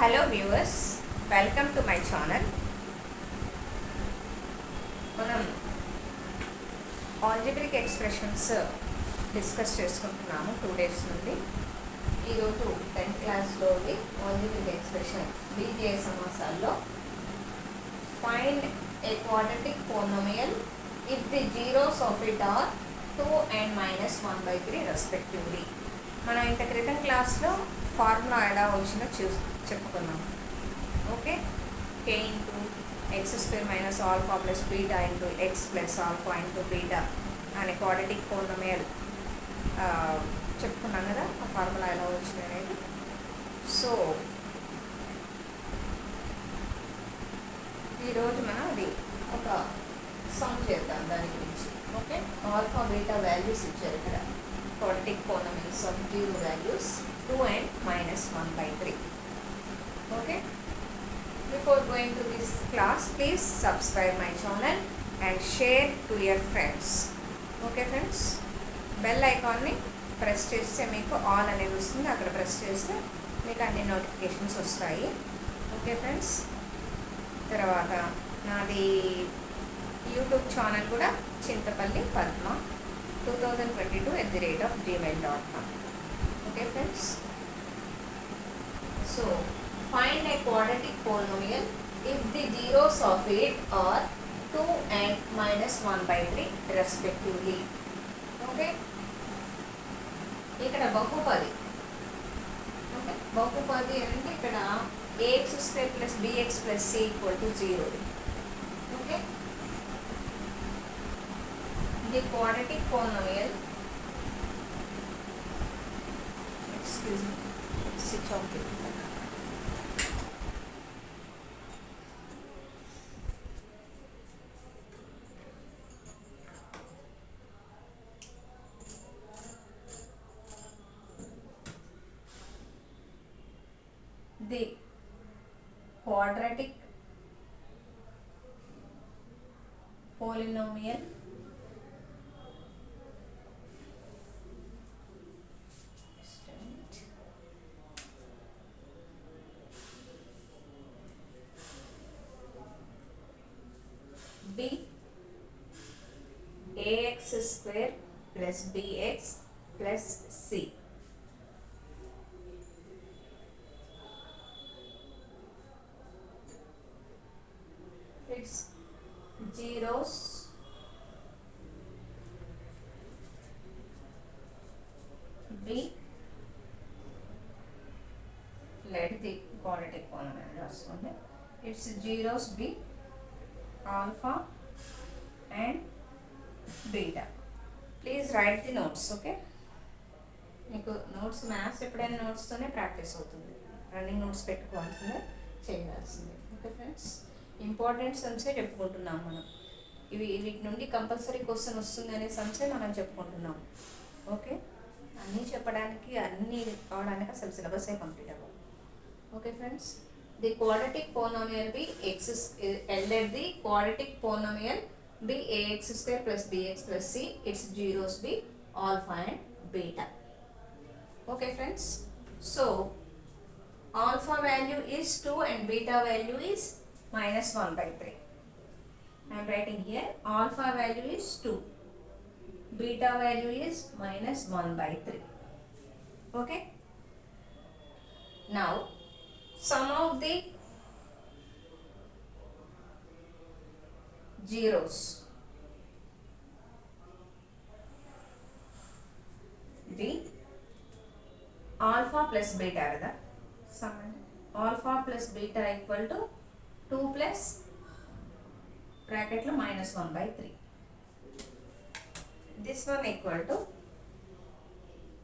Hello viewers, welcome to my channel. మనం algebraic expressions discuss చేసుకుంటున్నాము 2 days నుండి. ఈరోజు 10th క్లాస్లోని ఆల్జీబ్రిక్ ఎక్స్ప్రెషన్ బీజేయ సమాసాల్లో find a quadratic polynomial if the zeros of it are 2 and -1/3 respectively. మనం ఇంత క్రితం క్లాస్లో ఫార్ములా ఎలా వచ్చిందో చెప్పుకున్నాం. Okay, k into x square minus alpha plus beta into x plus alpha into beta అనే క్వాడ్రాటిక్ పోలినామియల్ చెప్పుకున్నాం కదా, ఆ ఫార్ములా ఎలా వచ్చింది అనేది. సో ఈరోజు మనం అది ఒక సమ్ చేద్దాం దాని గురించి. ఓకే, ఆల్ఫా బీటా వాల్యూస్ ఇచ్చారు ఇక్కడ. Quadratic polynomials of zero values 2 and -1/3. Okay, before going to this class, please subscribe my channel and share to your friends. Okay friends, bell icon ni press చేస్తే మీకు all అనేది వస్తుంది. అక్కడ press చేస్తే మీకు అన్ని నోటిఫికేషన్స్ వస్తాయి. ఓకే ఫ్రెండ్స్, తర్వాత నాది యూట్యూబ్ ఛానల్ కూడా Chintapalli Padma 2022@gmail.com. Okay friends, so find a quadratic polynomial if the zeros of it are 2 and -1/3 respectively. Okay, ఇక్కడ బహుపది. ఓకే, బహుపది అంటే ఇక్కడ ax² + bx + c = 0. Okay, the quadratic polynomial, excuse me, switch off it. The quadratic polynomial b ax² + bx + c. Its zeros be, let the quadratic polynomial రాసుకోండి. Its zeros be alpha and beta. Please write the notes. Okay, మీకు notes maths ఎప్పుడైనా నోట్స్తోనే practice అవుతుంది. Running notes పెట్టుకోవాల్సిందే, చేయాల్సిందే. Okay friends, important సమ్సే చెప్పుకుంటున్నాం మనం. వీటి నుండి compulsory question వస్తుంది అనే సమ్సే మనం చెప్పుకుంటున్నాం. ఓకే, అన్నీ చెప్పడానికి అన్నీ కావడానికి అసలు సిలబసే కంప్లీట్ అవ్వాలి. Okay friends, the quadratic polynomial be x ఎల్డెడ్ the quadratic polynomial be ax² + bx + c. Its zeros be alpha and beta. Okay friends, so alpha value is 2 and beta value is -1/3. I am writing here alpha value is 2, beta value is -1/3. Okay, now sum of the zeros the alpha plus beta కదా, sum alpha plus beta equal to 2 plus బ్రాకెట్లో -1/3. This one equal to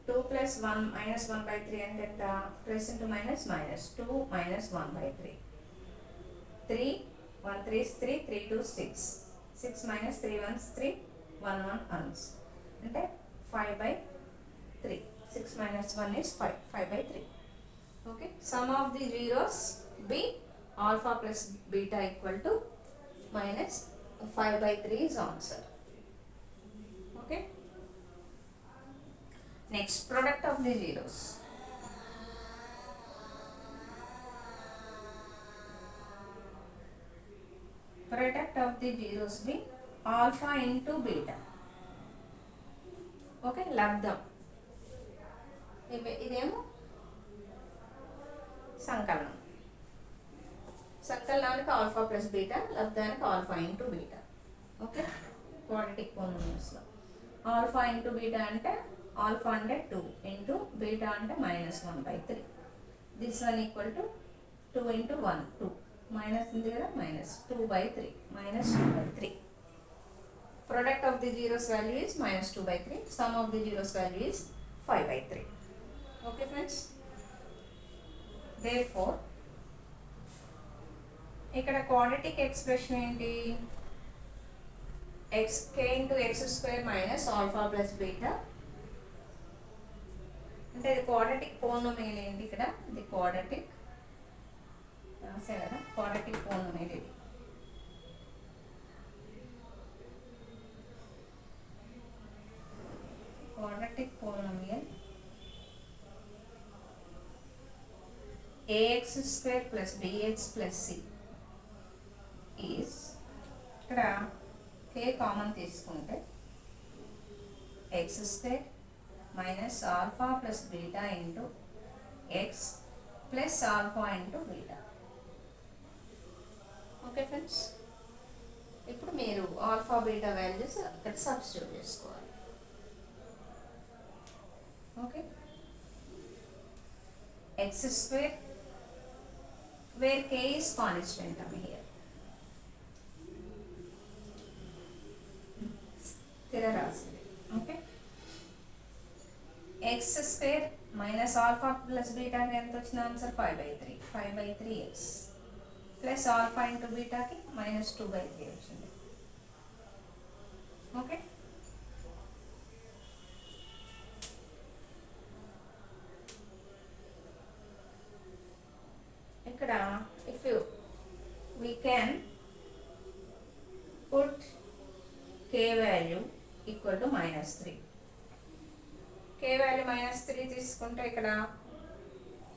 2 + 1 -1/3 అంటే ఎంత? Plus into minus minus 2 -1/3. 3 1 3 3 3 2 6 6 - 3 1 3 1 1 1 అంటే 5/3. 6 - 1 is 5, 5/3. Okay, sum of the zeros be alpha plus beta equal to -5/3 is answer. Okay, next, product of the zeros. product of the zeros be alpha into beta. Okay, లబ్ధం. ఇదేమో సంకలనం. సంకలనానికి alpha plus beta, లబ్ధానికి alpha into beta. Okay, quadratic పోలినామియల్స్లో alpha into beta అంటే alpha అంటే 2 into beta అంటే -1/3. This one equal to 2 into 1 2 minus ఉంది కదా, -2/3 -2/3. Product of the zeros value is -2/3. Sum of the zeros value is 5/3. Okay friends, therefore ఇక్కడ quadratic expression ఏంటి? k into x² minus alpha plus beta. అంటే ఇది quadratic polynomial ఏంటి? ఇక్కడ ఇది quadratic రాసే కదా, క్వాడ్రాటిక్ పోలినామియల్ ఇది. quadratic polynomial ax² plus bx plus c is, ఇక్కడ k కామన్ తీసుకుంటే x² minus alpha plus beta into x plus alpha into beta. Okay friends, ఇప్పుడు మీరు ఆల్ఫా బీటా వాల్యూస్ ఇక్కడ సబ్స్టిట్యూట్ చేసుకోవాలి. Okay, x² where k is constant term here. స్థిర రాశి. Okay, x² minus alpha plus బీటాకి ఎంత వచ్చిన answer 5/3. 5/3x plus alpha into బీటాకి -2/3 వచ్చింది. ఓకే, ఇక్కడ if we can put k value equal to -3. k value -3 తీసుకుంటే ఇక్కడ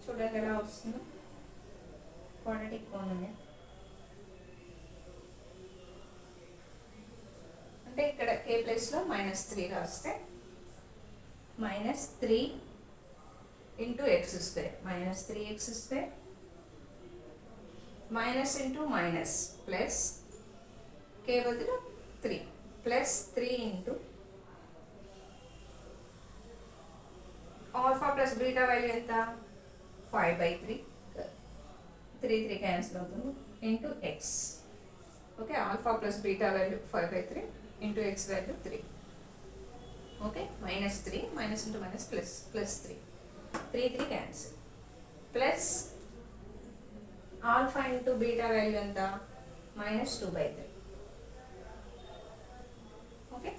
చూడండి ఎలా వస్తుందో క్వాడ్రాటిక్ పోలినామియల్. అంటే ఇక్కడ k ప్లేస్లో -3 రాస్తే -3 into x² -3x² minus into minus plus k బదులు 3 plus 3 into alpha plus beta value ఎంత? 5/3. 3 క్యాన్సిల్ అవుతుంది into X. Okay, alpha plus beta value 5/3 into X value 3. Okay, -3 minus into minus plus 3 cancel plus alpha into beta value ఎంత? -2/3. Okay,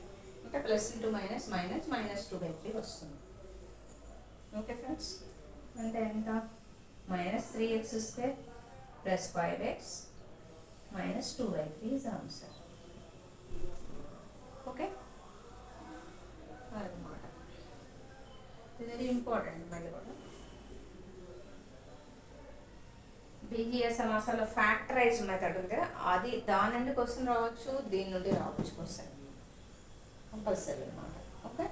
అంటే plus into minus -2/3 వస్తుంది. Okay friends, అంటే ఎంత? -3x² plus 5x -2/3 is answer. Okay, అదనమాట. Very important. మళ్ళీ కూడా BGS సమాసాల factorise method ఉంది కదా, అది దాని నుండి క్వశ్చన్ రావచ్చు, దీని నుండి రావచ్చు క్వశ్చన్ కంపల్సరీ అనమాట. ఓకే,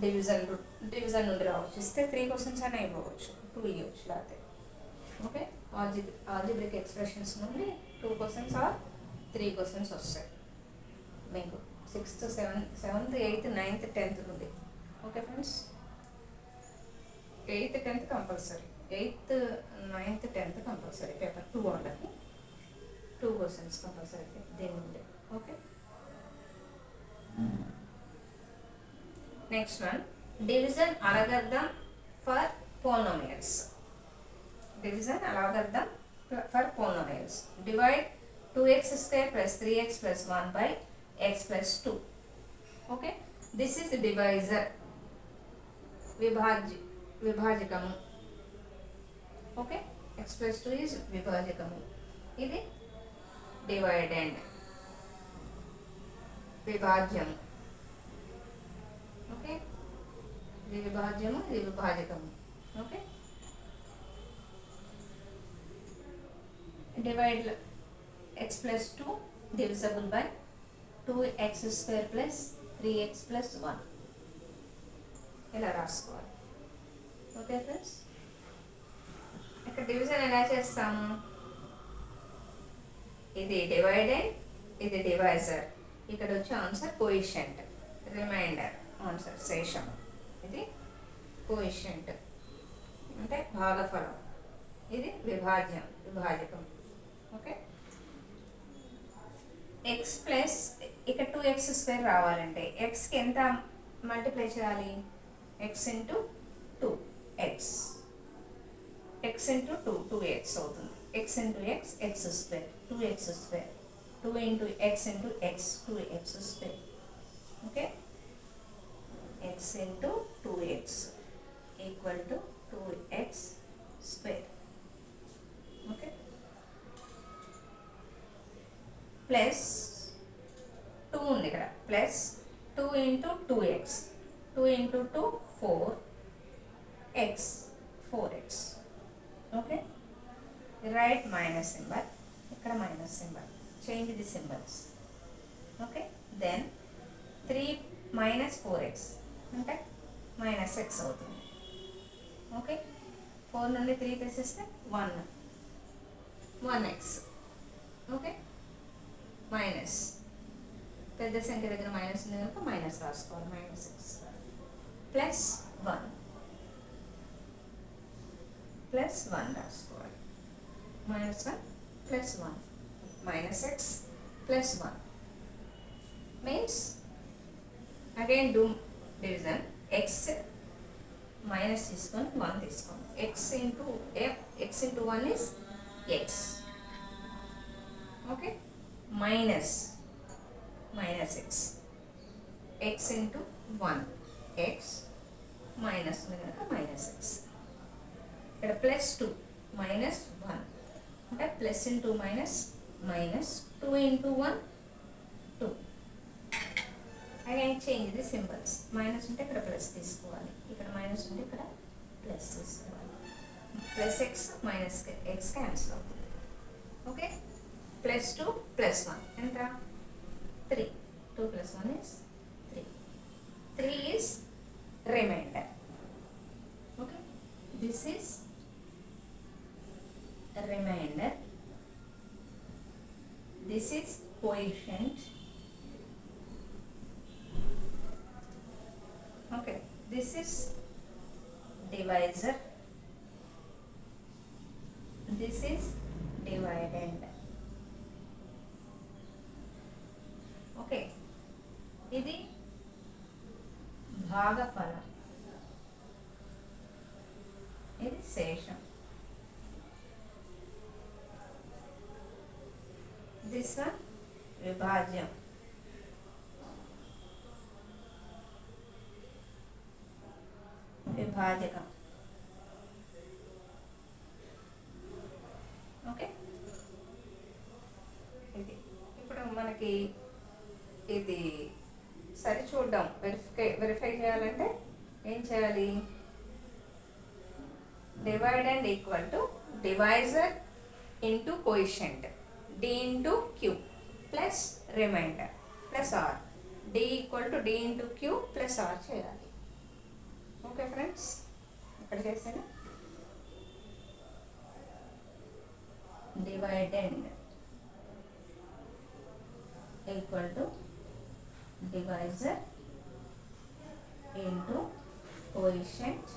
డివిజన్ నుండి రావచ్చు. ఇస్తే 3 క్వశ్చన్స్ అయినా ఇవ్వవచ్చు, 2 ఇవ్వచ్చు లేకపోతే. ఓకే, ఆల్జిబ్రిక్ ఎక్స్ప్రెషన్స్ నుండి 2 క్వశ్చన్స్ ఆర్ 3 క్వశ్చన్స్ వస్తాయి మీకు 6th 7th 8th 9th 10th నుండి. Okay friends, 8th 10th compulsory, 8th 9th 10th compulsory paper 2 వాళ్ళకి 2 క్వశ్చన్స్ కంపల్సరీ దీని నుండి. Okay, next one, division algorithm for polynomials. Division algorithm for polynomials. Divide 2x² plus 3x plus 1 by x plus 2. Okay, this is divisor, విభాజకము. Okay, x plus 2 is విభాజకము. ఇది dividend, విభాజ్యము. Okay, ఇది విభాజ్యము, ఇది విభాజకము. Okay, divide x plus 2 divisible by 2x² plus 3x plus 1 ఇలా రాసుకోవాలి. ఓకే ఫ్రెండ్స్, ఇక్కడ డివిజన్ ఎలా చేస్తాము? ఇది డివైడెడ్, ఇది డివైజర్, ఇక్కడ వచ్చే ఆన్సర్ కోఎఫిషియంట్, రిమైండర్ ఆన్సర్ శేషం, ఇది కోఎఫిషియంట్ అంటే భాగఫలం, ఇది విభాజకం. ఓకే, ఎక్స్ ప్లస్ ఇక్కడ 2x² రావాలంటే ఎక్స్కి ఎంత మల్టిప్లై చేయాలి? X into 2x, X into 2x అవుతుంది. X into x x², 2x², 2 into x into x 2x². Okay, x into 2x equal to 2x². Okay, plus 2 ఉంది ఇక్కడ, plus 2 into 2x, 2 into 2 4x, 4x. Okay, right minus symbol, ఇక్కడ minus symbol, change the symbols. Okay, then 3 minus 4x అంటే minus x అవుతుంది. Okay, 4 నుండి 3 తీసేస్తే 1x. Okay, minus పెద్ద సంఖ్య దగ్గర మైనస్ ఉంది కనుక మైనస్ రాసుకోవాలి, -x ప్లస్ 1 రాసుకోవాలి, -1 plus 1 -x plus 1 means again do division. X minus తీసుకొని 1 తీసుకోండి. X into 1 is X. Okay, minus X, x into 1 X, minus ఉంది కనుక -x. ఇక్కడ ప్లస్ 2 -1 అంటే plus into minus, -2 into 1 2. Again change the symbols. Minus ఉంటే ఇక్కడ plus తీసుకోవాలి, ఇక్కడ మైనస్ ఉంటే ఇక్కడ ప్లస్ తీసుకోవాలి. Plus X minus X cancel అవుతుంది. ఓకే, ప్లస్ 2 ప్లస్ 1 ఎంత? 3. 2 plus 1 is 3. 3 is remainder. Okay, this is remainder. This is coefficient. Okay, this is divisor. This is dividend. Okay, ఇది భాగఫలం, ఇది శేషం. దిస్ వన్ విభాజ్యం, విభాజకం. ఓకే, ఇది ఇప్పుడు మనకి ఇది సరి చూద్దాం. వెరిఫై చేయాలంటే ఏం చేయాలి? Dividend equal to divisor into coefficient, d into Q plus remainder plus R, d equal to d into Q plus R చేయాలి. ఓకే ఫ్రెండ్స్, ఇక్కడ చేసాను. Dividend equal to divisor into coefficient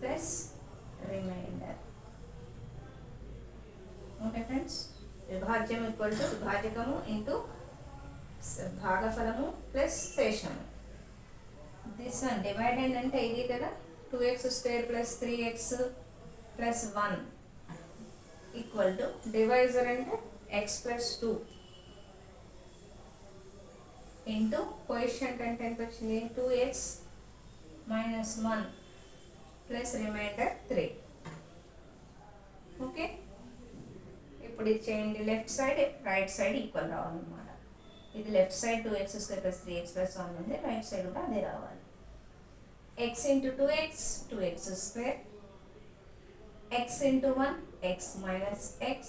plus remainder. Okay friends, విభాజ్యం equal to విభాజకము into భాగఫలము plus శేషము. This one dividend అంటే ఇది కదా, 2x² plus 3x plus 1 equal to divisor అంటే x ప్లస్ 2 ఇంటూ కోఎఫిషియంట్ అంటే ఎంత వచ్చింది? 2x minus 1 plus remainder 3. Okay, ఇప్పుడు ఇది చేయండి. Left side right side equal రావాలన్నమాట. ఇది left side 2x² plus 3x plus 1 ఉంది, రైట్ సైడ్ కూడా అదే రావాలి. x into 2x 2x², x into 1 x minus x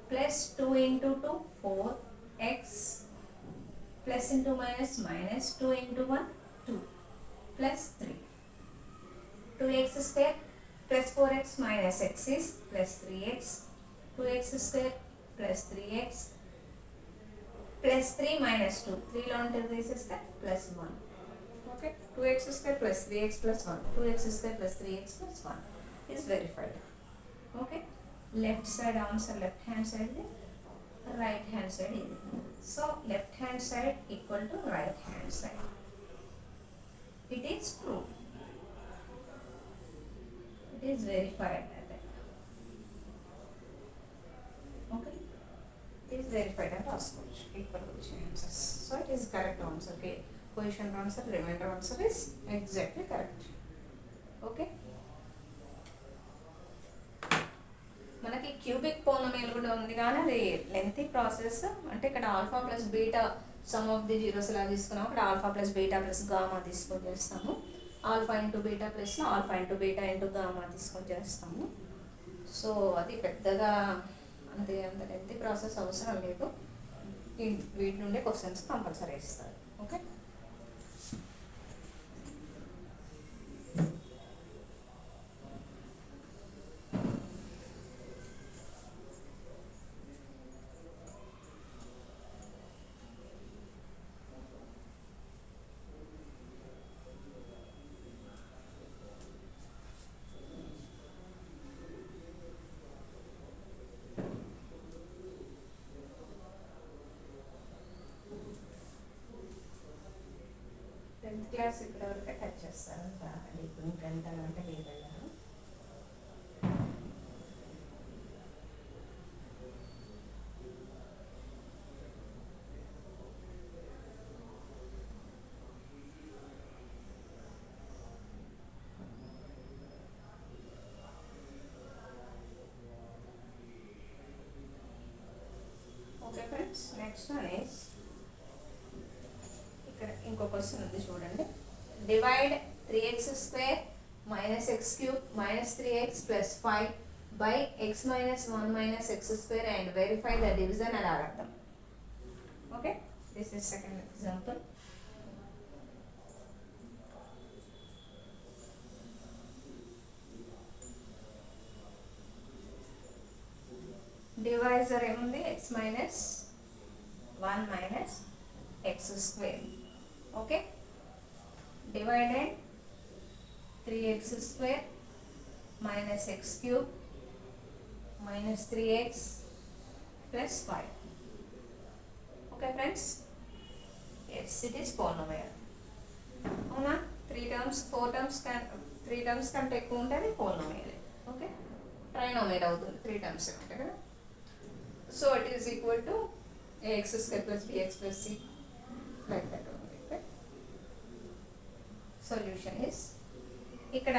plus 2 into 2 4x plus into minus minus 2 into 1 2 plus 3 2x square plus 4x minus x is plus 3x 2x square plus 3x plus 3 minus 2 3 లో ఉంటుంది తీసేస్తే plus 1 okay 2x square plus 3x plus 1 2x square plus 3x plus 1 is verified okay left side answer left hand side is right hand side is so left hand side equal to right hand side it is proved it is verified okay it is verified and raskochu equal to answers so it is correct answer okay question answer remainder answer is exactly correct okay మనకి cubic పోనోమియల్ కూడా ఉంది కానీ అది lengthy process అంటే ఇక్కడ alpha plus beta some of the zeros ఎలా తీసుకున్నాము ఇక్కడ alpha plus beta plus gamma తీసుకొని చేస్తాము ఆల్ఫా ఇంటూ బీటా ప్లస్లో alpha into beta into gamma తీసుకొని చేస్తాము సో అది పెద్దగా అంత లెంతీ ప్రాసెస్ అవసరం లేదు వీటి నుండే క్వశ్చన్స్ కంపల్సరీ ఇస్తారు ఓకే 10th క్లాస్ ఇక్కడ వరకు టచ్ చేస్తారంట ఇప్పుడు ఇంకెంత అంటే లేదయ్యా okay friends next one is ఇక్కడ ఇంకో క్వశ్చన్ ఉంది చూడండి divide 3x square minus x cube minus 3x plus 5 by x minus 1 minus x square and verify the division అని అర్థం okay this is second example divisor ఏముంది x minus 1 minus x square okay divided 3x square minus x cube minus 3x plus 5 okay friends yes it is polynomial అవునా 3 terms 4 terms 3 terms కంటే ఎక్కువ ఉంటుంది polynomial okay trinomial అవుతుంది 3 terms ఉంటాయి కదా so it is equal to ax square plus bx plus c like that only right solution is ఇక్కడ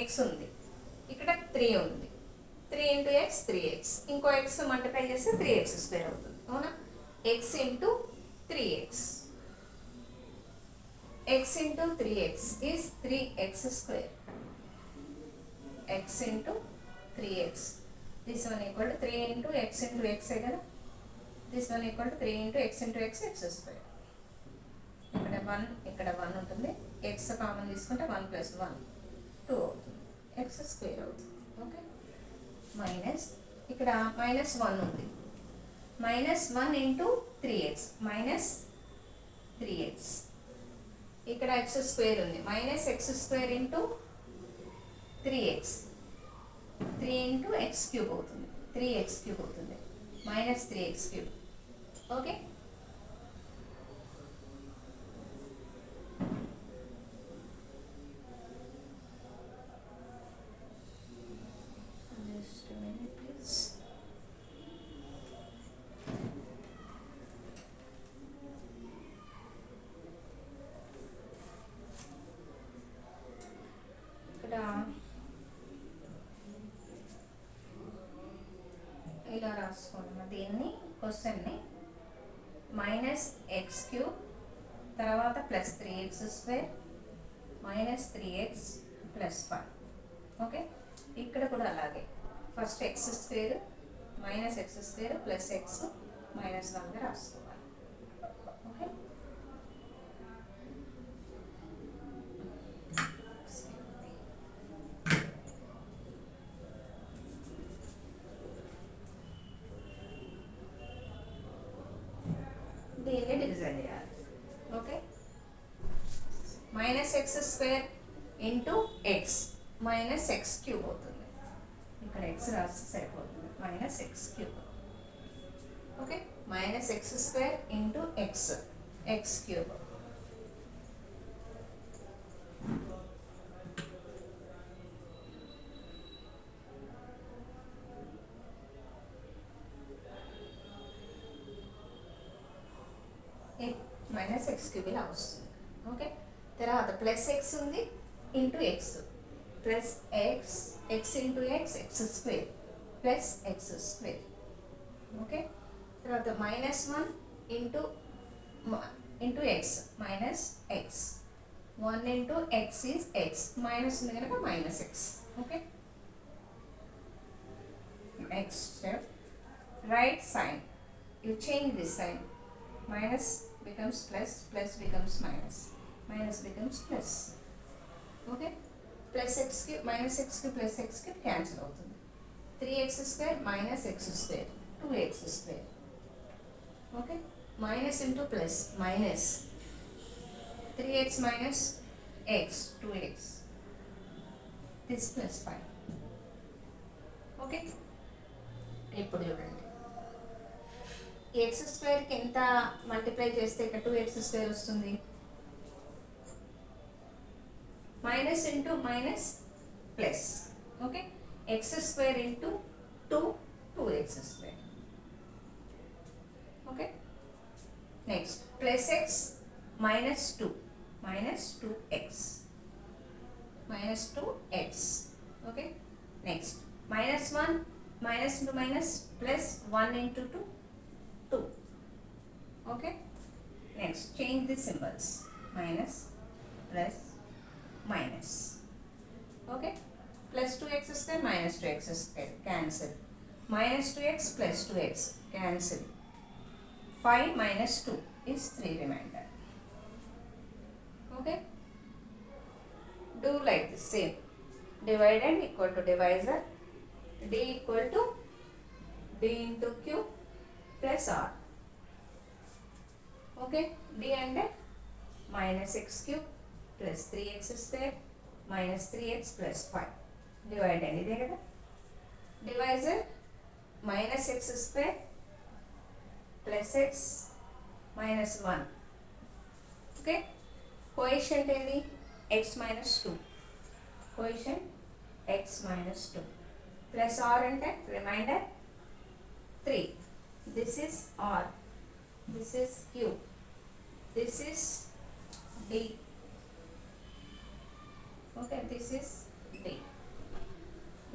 x ఉంది ఇక్కడ 3 ఉంది 3 into x 3x ఇంకో x మల్టిప్లై చేస్తే 3x స్క్వేర్ అవుతుంది అవునా x into 3x x into 3x is 3x square x into 3x this one equal to 3 into x into x కదా this one equal to 3 into x into x square ఇక్కడ 1 ఉంటుంది x common తీసుకుంటే 1 plus 1 2 అవుతుంది x square అవుతుంది okay minus ఇక్కడ minus 1 ఉంది minus 1 into 3x minus 3x ఇక్కడ x square ఉంది minus x square into 3x 3 into x cube అవుతుంది 3x క్యూబ్ అవుతుంది minus 3x cube okay just a minute please ఇక్కడ ఇలా రాసుకోండి దీన్ని క్వశ్చన్ని మైనస్ ఎక్స్ క్యూబ్ తర్వాత plus 3x square minus 3x plus 5 okay ఇక్కడ కూడా అలాగే first X square minus x square plus X minus 1గా రాసుకోవాలి. ఓకే, దీన్ని డివిజన్ చేయాలి. Okay, minus x square into x minus x cube అవుతుంది. ఇక్కడ ఎక్స్ రాస్తే సరిపోతుంది. Minus x cube. Okay, minus x square into x x cube. Minus x cube ఇలా వస్తుంది. ఓకే, తర్వాత ప్లస్ ఎక్స్ ఉంది into x plus x x into x x square plus x square. Okay, తర్వాత minus 1 into x minus x 1 into x is x minus ఉంది కనుక minus x. Okay, next step right sign. You change this sign. Minus becomes plus, plus becomes minus, minus becomes plus. Okay, plus x cube minus x cube plus x cube cancel అవుతుంది. 3x square minus x square 2x square. Okay, minus into plus minus 3x minus x 2x, this plus 5. Okay, ఇప్పుడు చూడండి X స్క్వేర్కి ఎంత multiply చేస్తే ఇక్కడ 2x square వస్తుంది. Minus into minus plus. Okay, X square into 2x square. Okay, next plus X minus 2x minus 2x. Okay, next minus 1 minus into minus plus 1 into 2. Okay, next change the symbols. Minus plus minus. Okay, plus 2x square minus 2x square cancel. Minus 2x plus 2x cancel. 5 minus 2 is 3 remainder. Okay, do like this same. Dividend equal to divisor. D equal to D into Q plus R. Okay, D అంటే minus x cube plus 3x square minus 3x plus 5. Divide అండి ఇదే కదా. Divisor minus x square plus x minus 1. Okay, coefficient ఏది x minus 2. Coefficient x minus 2 plus R అంటే remainder 3. This is R, this is Q, this is D. Okay, this is D.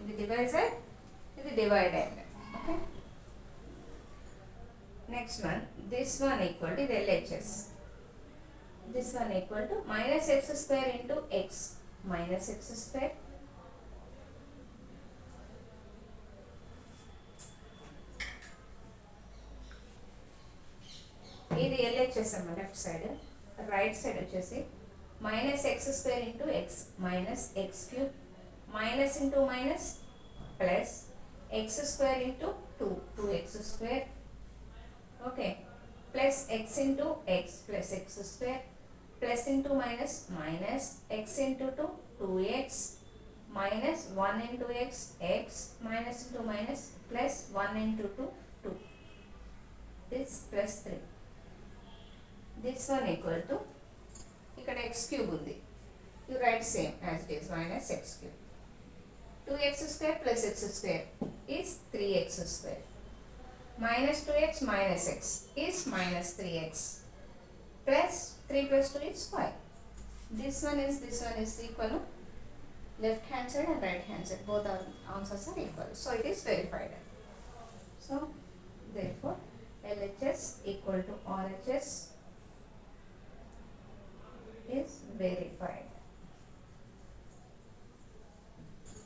ఇది divisor, ఇది divider. Okay, next one, this one equal to the LHS. This one equal to minus x square into x minus x square ఇది LHS అమ్మ left side. Right side వచ్చేసి minus x square into x minus x cube minus into minus plus x square into 2x square. Okay, plus X into x plus x square plus into minus minus X into 2x minus 1 into x minus into minus plus 1 into 2. This plus 3. This one equal to ఇక్కడ x cube ఉంది. You write same as it is minus x cube. 2x square plus x square is 3x square. Minus 2x minus x is minus 3x. Plus 3 plus 2 is 5. This one is equal. Left hand side and right hand side, both are answers are equal. So it is verified. So therefore LHS equal to RHS is verified.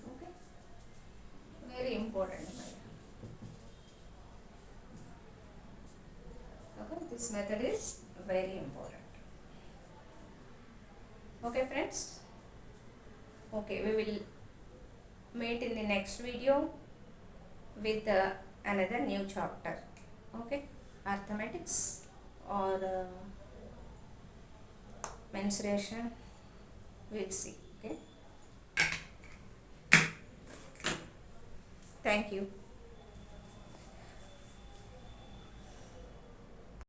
Okay, very important. This method is very important. Okay friends, okay, we will meet in the next video with another new chapter. Okay, arithmetics or mensuration, we'll see. Okay, thank you.